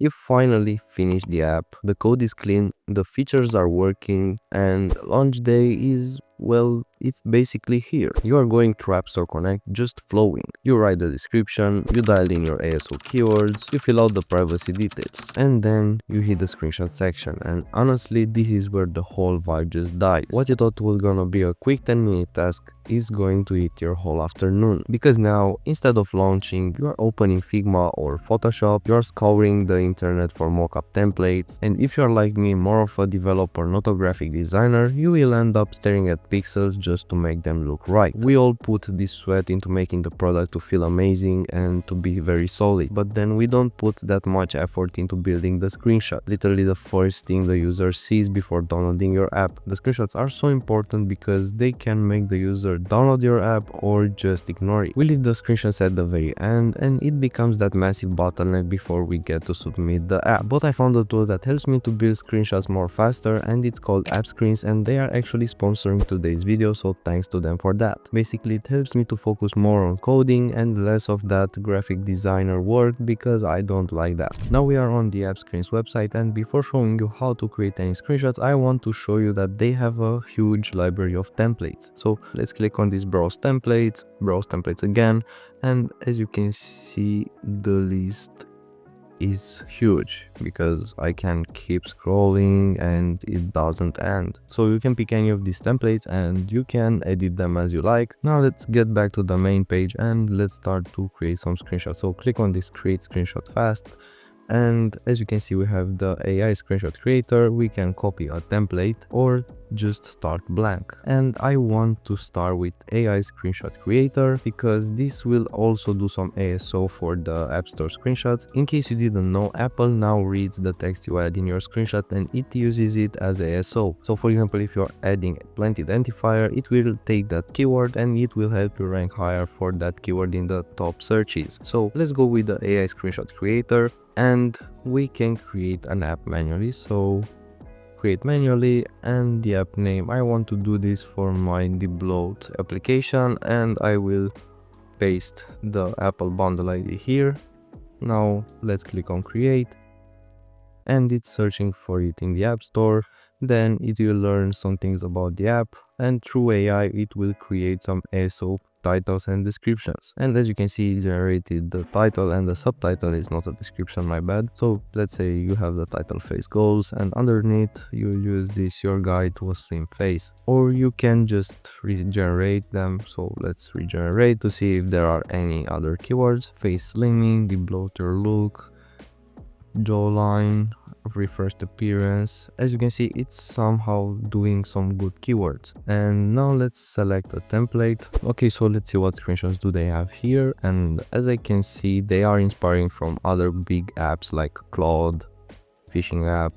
You finally finish the app, the code is clean, the features are working, and launch day is, well, it's basically here. You are going through App Store Connect just flowing. You write the description, you dial in your ASO keywords, you fill out the privacy details, and then you hit the screenshot section. And honestly, this is where the whole vibe just dies. What you thought was gonna be a quick 10-minute task is going to eat your whole afternoon. Because now, instead of launching, you are opening Figma or Photoshop, you are scouring the internet for mockup templates, and if you're like me, more of a developer, not a graphic designer, you will end up staring at pixels just to make them look right. We all put this sweat into making the product to feel amazing and to be very solid, but then we don't put that much effort into building the screenshots. Literally the first thing the user sees before downloading your app. The screenshots are so important because they can make the user download your app or just ignore it. We leave the screenshots at the very end and it becomes that massive bottleneck before we get to submit the app. But I found a tool that helps me to build screenshots more faster, and it's called AppScreens, and they are actually sponsoring today's video, so thanks to them for that. Basically, it helps me to focus more on coding and less of that graphic designer work because I don't like that. Now we are on the AppScreens website, and before showing you how to create any screenshots, I want to show you that they have a huge library of templates. So let's click on this browse templates again, and as you can see, the list is huge because I can keep scrolling and it doesn't end. So you can pick any of these templates and you can edit them as you like. Now let's get back to the main page and let's start to create some screenshots. So click on this create screenshot fast, and as you can see, we have the AI screenshot creator. We can copy a template or just start blank, and I want to start with AI screenshot creator because this will also do some ASO for the App Store screenshots. In case you didn't know, Apple now reads the text you add in your screenshot and it uses it as ASO. So for example, if you're adding a plant identifier, it will take that keyword and it will help you rank higher for that keyword in the top searches. So let's go with the AI screenshot creator, and we can create an app manually. So create manually, and the app name, I want to do this for my Debloat application, and I will paste the Apple bundle ID here. Now let's click on create, and it's searching for it in the App Store. Then it will learn some things about the app, and through AI it will create some ASO titles and descriptions. And as you can see, it generated the title, and the subtitle is not a description, my bad. So let's say you have the title face goals, and underneath you use this your guide to a slim face, or you can just regenerate them. So let's regenerate to see if there are any other keywords. Face slimming, debloater look, jawline, refreshed appearance. As you can see, it's somehow doing some good keywords. And now let's select a template. Okay, so let's see what screenshots do they have here, and as I can see, they are inspiring from other big apps like Claude, fishing app,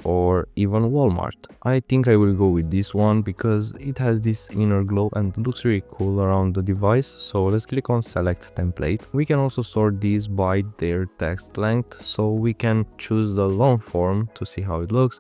or even Walmart. I think I will go with this one because it has this inner glow and looks really cool around the device. So let's click on select template. We can also sort these by their text length, so we can choose the long form to see how it looks,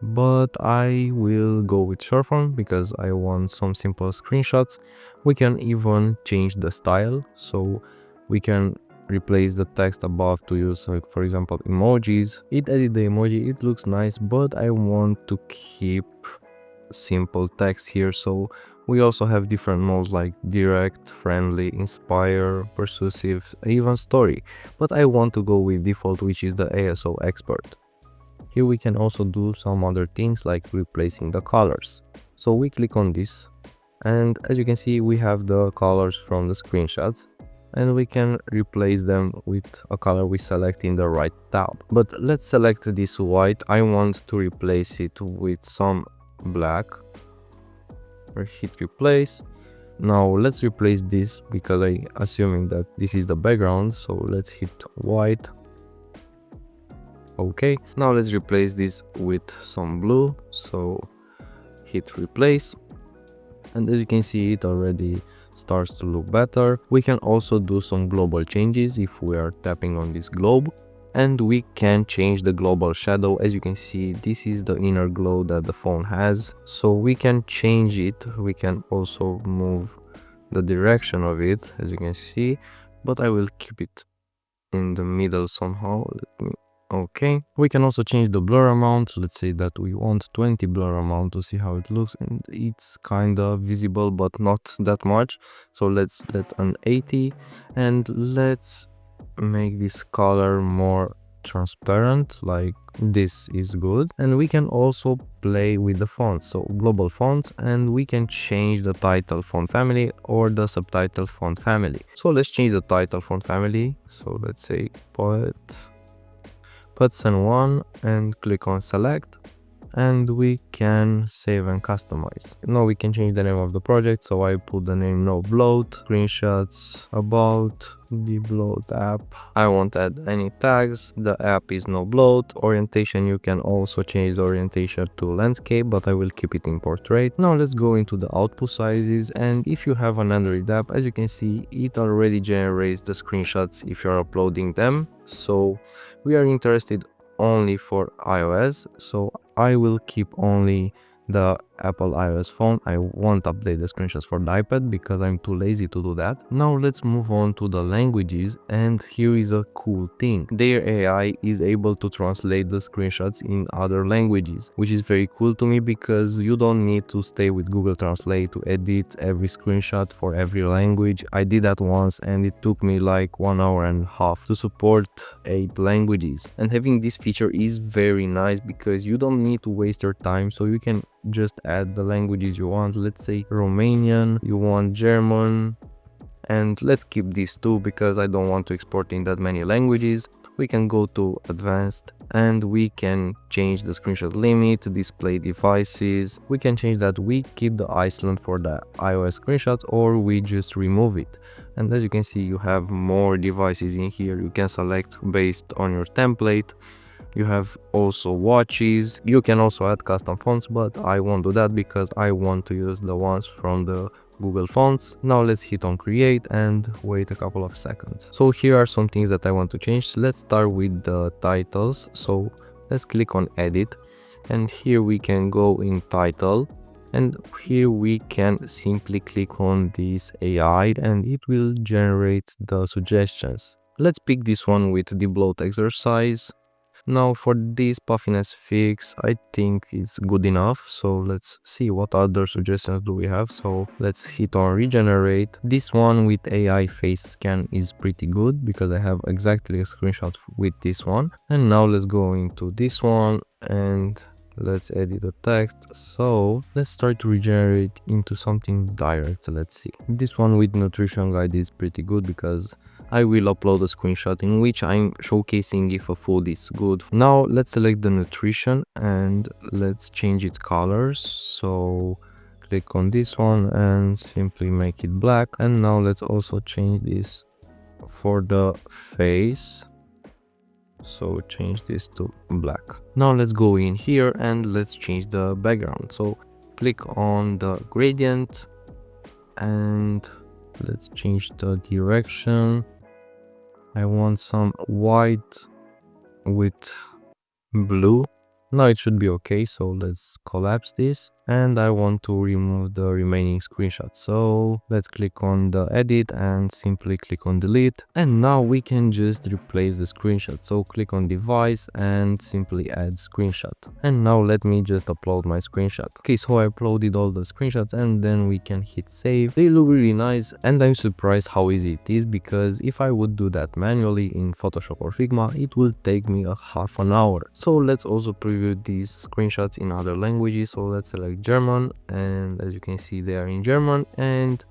but I will go with short form because I want some simple screenshots. We can even change the style, so we can replace the text above to use, like, for example, emojis. It added the emoji, it looks nice, but I want to keep simple text here. So we also have different modes like direct, friendly, inspire, persuasive, even story, but I want to go with default, which is the ASO expert. Here we can also do some other things like replacing the colors. So we click on this, and as you can see, we have the colors from the screenshots, and we can replace them with a color we select in the right tab. But let's select this white. I want to replace it with some black, or hit replace. Now let's replace this because I assuming that this is the background, so let's hit white. Okay, now let's replace this with some blue, so hit replace, and as you can see, it already starts to look better. We can also do some global changes if we are tapping on this globe, and we can change the global shadow. As you can see, this is the inner glow that the phone has, so we can change it. We can also move the direction of it, as you can see, but I will keep it in the middle somehow. Let me Okay, we can also change the blur amount. Let's say that we want 20 blur amount to see how it looks, and it's kind of visible but not that much, so let's let an 80, and let's make this color more transparent, like this is good. And we can also play with the fonts, so global fonts, and we can change the title font family or the subtitle font family. So let's change the title font family, so let's say Hudson 1 and click on select, and we can save and customize. Now we can change the name of the project, so I put the name no bloat, screenshots about the bloat app. I won't add any tags, the app is no bloat. Orientation, you can also change the orientation to landscape, but I will keep it in portrait. Now let's go into the output sizes, and if you have an Android app, as you can see, it already generates the screenshots if you're uploading them. So we are interested only for iOS, so I will keep only the Apple iOS phone. I won't update the screenshots for the iPad because I'm too lazy to do that. Now let's move on to the languages, and here is a cool thing. Their AI is able to translate the screenshots in other languages, which is very cool to me because you don't need to stay with Google Translate to edit every screenshot for every language. I did that once and it took me like 1.5 hours to support 8 languages. And having this feature is very nice because you don't need to waste your time, so you can just add the languages you want. Let's say Romanian, you want German, and let's keep these two because I don't want to export in that many languages. We can go to advanced and we can change the screenshot limit, display devices. We can change that we keep the Iceland for the iOS screenshots or we just remove it. And as you can see, you have more devices in here. You can select based on your template. You have also watches. You can also add custom fonts, but I won't do that because I want to use the ones from the Google Fonts. Now let's hit on create and wait a couple of seconds. So here are some things that I want to change. Let's start with the titles. So let's click on edit, and here we can go in title, and here we can simply click on this AI and it will generate the suggestions. Let's pick this one with the bloat exercise. Now for this puffiness fix, I think it's good enough. So let's see what other suggestions do we have. So let's hit on regenerate. This one with AI face scan is pretty good because I have exactly a screenshot with this one. And now let's go into this one and let's edit the text. So let's try to regenerate into something direct. Let's see. This one with nutrition guide is pretty good because I will upload a screenshot in which I'm showcasing if a food is good. Now let's select the nutrition and let's change its colors. So click on this one and simply make it black. And now let's also change this for the face. So change this to black. Now let's go in here and let's change the background. So click on the gradient and let's change the direction. I want some white with blue. Now it should be okay, so let's collapse this. And I want to remove the remaining screenshots. So let's click on the edit and simply click on delete. And now we can just replace the screenshot. So click on device and simply add screenshot. And now let me just upload my screenshot. Okay, so I uploaded all the screenshots and then we can hit save. They look really nice and I'm surprised how easy it is because if I would do that manually in Photoshop or Figma, it will take me a half an hour. So let's also preview these screenshots in other languages. So let's select German, and as you can see they are in German, and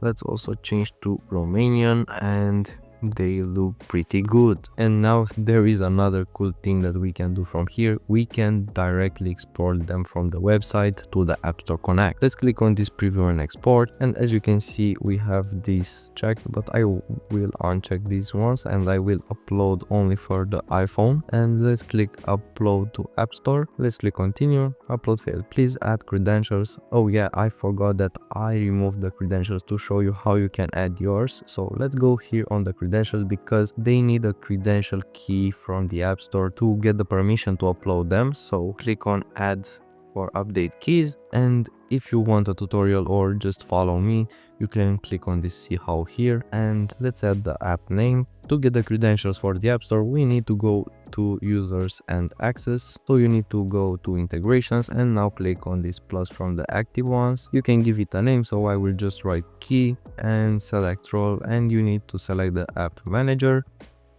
let's also change to Romanian and they look pretty good. And now there is another cool thing that we can do from here. We can directly export them from the website to the App Store Connect. Let's click on this preview and export, and as you can see we have this checked, but I will uncheck these ones and I will upload only for the iPhone. And let's click upload to App Store. Let's click continue. Upload failed. Please add credentials. Oh yeah, I forgot that I removed the credentials to show you how you can add yours. So let's go here on the credentials because they need a credential key from the App Store to get the permission to upload them. So click on add or update keys, and if you want a tutorial or just follow me, you can click on this see how here, and let's add the app name. To get the credentials for the App Store, we need to go to users and access. So you need to go to integrations and now click on this plus from the active ones. You can give it a name, so I will just write key and select role, and you need to select the app manager,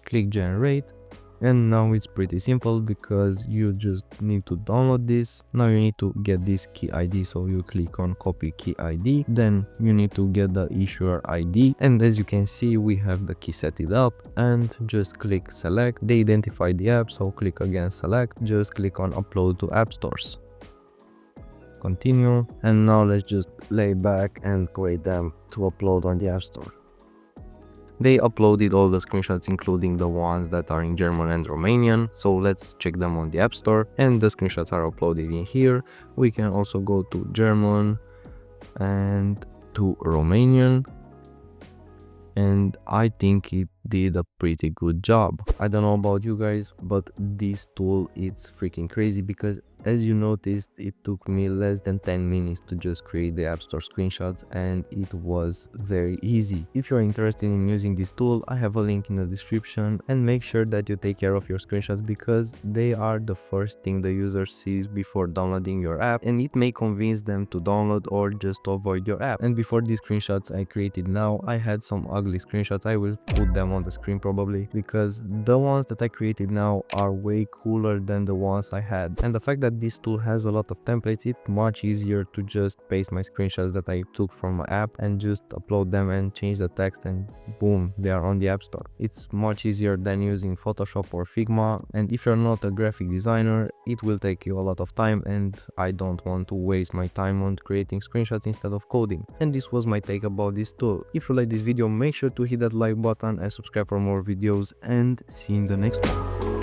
click generate. And now it's pretty simple because you just need to download this. Now you need to get this key ID, so you click on copy key ID, then you need to get the issuer ID, and as you can see we have the key set it up, and just click select. They identify the app, so click again select, just click on upload to app stores, continue, and now let's just lay back and wait them to upload on the app store. They uploaded all the screenshots, including the ones that are in German and Romanian, so let's check them on the App Store, and the screenshots are uploaded in here. We can also go to German and to Romanian, and I think it did a pretty good job. I don't know about you guys, but this tool, it's freaking crazy because as you noticed, it took me less than 10 minutes to just create the App Store screenshots, and it was very easy. If you're interested in using this tool, I have a link in the description, and make sure that you take care of your screenshots because they are the first thing the user sees before downloading your app, and it may convince them to download or just to avoid your app. And before these screenshots I created now, I had some ugly screenshots. I will put them on the screen probably because the ones that I created now are way cooler than the ones I had. And the fact that this tool has a lot of templates, it's much easier to just paste my screenshots that I took from my app and just upload them and change the text, and boom, they are on the App Store. It's much easier than using Photoshop or Figma, and if you're not a graphic designer, it will take you a lot of time, and I don't want to waste my time on creating screenshots instead of coding. And this was my take about this tool. If you like this video, make sure to hit that like button and subscribe for more videos, and see you in the next one.